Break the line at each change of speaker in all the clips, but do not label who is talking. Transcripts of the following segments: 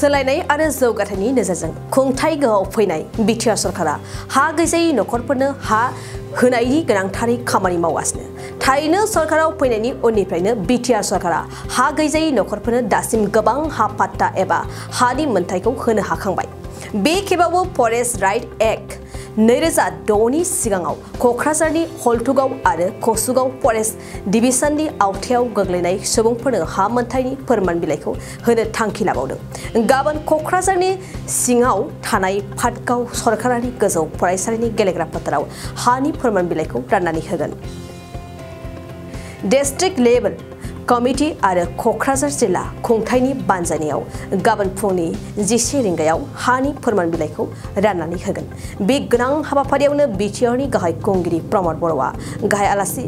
सोलायनाय आरो जौगाथायनि नोजोरजों खुंथाय गोहोआव फैनाय बिटिआर सरकारा हा गैजायै नखरफोरनो हा होनायनि गोनांथारै खामानि मावगासिनो। थारैनो सरकाराव फैनायनि उननिफ्रायनो बिटिआर सरकारा हा गैजायै नखरफोरनो दासिम गोबां हा पाट्टा एबा हानि मोनथायखौ होनो हाखांबाय। बे खेबावबो फरेस्ट राइट एक्ट 2006 नि सिगाङाव कक्राझारनि हलथुगाव आरो कसुगाव फरेस्ट डिभिजननि आवथायाव गोग्लैनाय सुबुंफोरनो हा मोनथायनि फोरमान बिलाइखौ होनो थांखि लाबावदों। गाबोन कक्राझारनि सिङाव थानाय पाटगाव सरकारारि गोजौ फरायसालिनि गेलेग्रा फोथाराव हानि फोरमान बिलाइखौ राननानै होगोन। डिस्ट्रिक्ट लेभेल कमिटि आरो कक्राझार जिल्ला खुंथायनि बानजायनायाव गाबोन फुंनि 10 रिंगायाव हानि फोरमान बिलाइखौ राननानै होगोन। बे गोनां हाबाफारियावनो बिटिआरनि गाहाय खुंगिरि प्रमद बर'आ गाहाय आलासि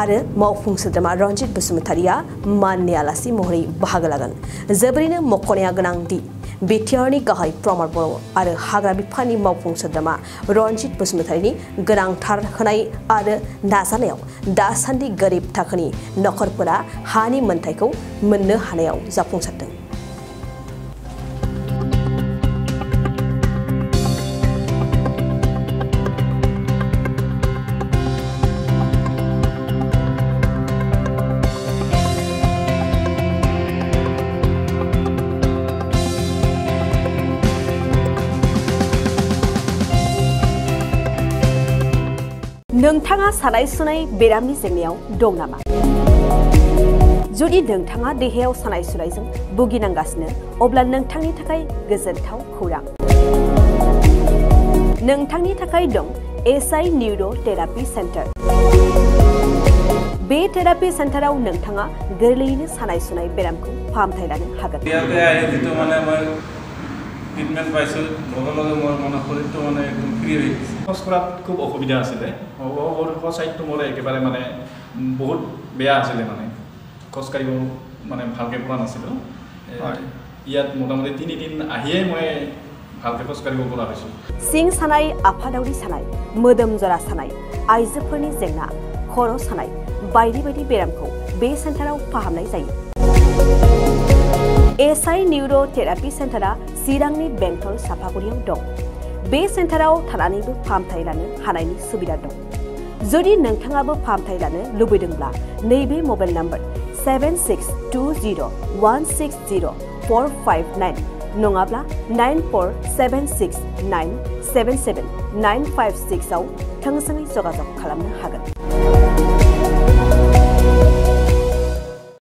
आरो मावफुं सोद्रोमा रनजित बसुमतारिया माननि आलासि महरै बाहागो लागोन। जोबोरैनो मख'नाया गोनां दि बिटिआरनि गाहाय प्रमद बर' आरो हाग्रा बिफाननि मावफुं सोद्रोमा रनजित बसुमतारिनि गोनांथार होनाय आरो नाजानायाव दासान्दि गोरिब थाखोनि नखरफोरा हानि मोनथायखौ मोननो हानायाव जाफुंसारदों। नोंथाङा सानाय सुनाय बेरामनि जेंनायाव दं नामा? जुदि नोंथाङा देहायाव सानाय सुनायजों भुगिनांगासिनो अब्ला नोंथांनि थाखाय गोजोनथाव खौरां। नोंथांनि थाखाय दं एसआइ निउर' थेरापि सेन्टार। बे थेरापि सेन्टाराव नोंथाङा गोरलैयैनो सानाय सुनाय बेरामखौ फाहामथाय लानो हागोन।
ট্ৰিটমেণ্ট পাইছোঁ লগে লগে মোৰ মানে শৰীৰটো মানে একদম ফ্ৰী হৈ গৈছে। খোজ কঢ়াত খুব অসুবিধা আছিলে। ছাইডটো মোৰ একেবাৰে মানে বহুত বেয়া আছিলে, মানে খোজ কাঢ়িব মানে ভালকৈ পৰা নাছিলোঁ। ইয়াত মোটামুটি 3 দিন আহিয়ে মই ভালকৈ খোজ কাঢ়িব পৰা হৈছোঁ।
सिं सानाय, आफादावरि सानाय, मोदोम जरा सानाय, आइजोफोरनि जेंना, खर' सानाय बायदि बायदि बेरामखौ बे सेन्टाराव फाहामनाय जायो। एसआइ निउर' थेरापि सेन्टारा चिरांनि बेंटल सापागुरियाव दं। बे सेन्टाराव थानानैबो फाहामथाय लानो हानायनि सुबिदा दं। जुदि नोंथाङाबो फाहामथाय लानो लुबैदोंब्ला नैबे मबाइल नम्बर 7620160459 नङाब्ला 9476977956 आव थोंजोङै जगाजग खालामनो हागोन।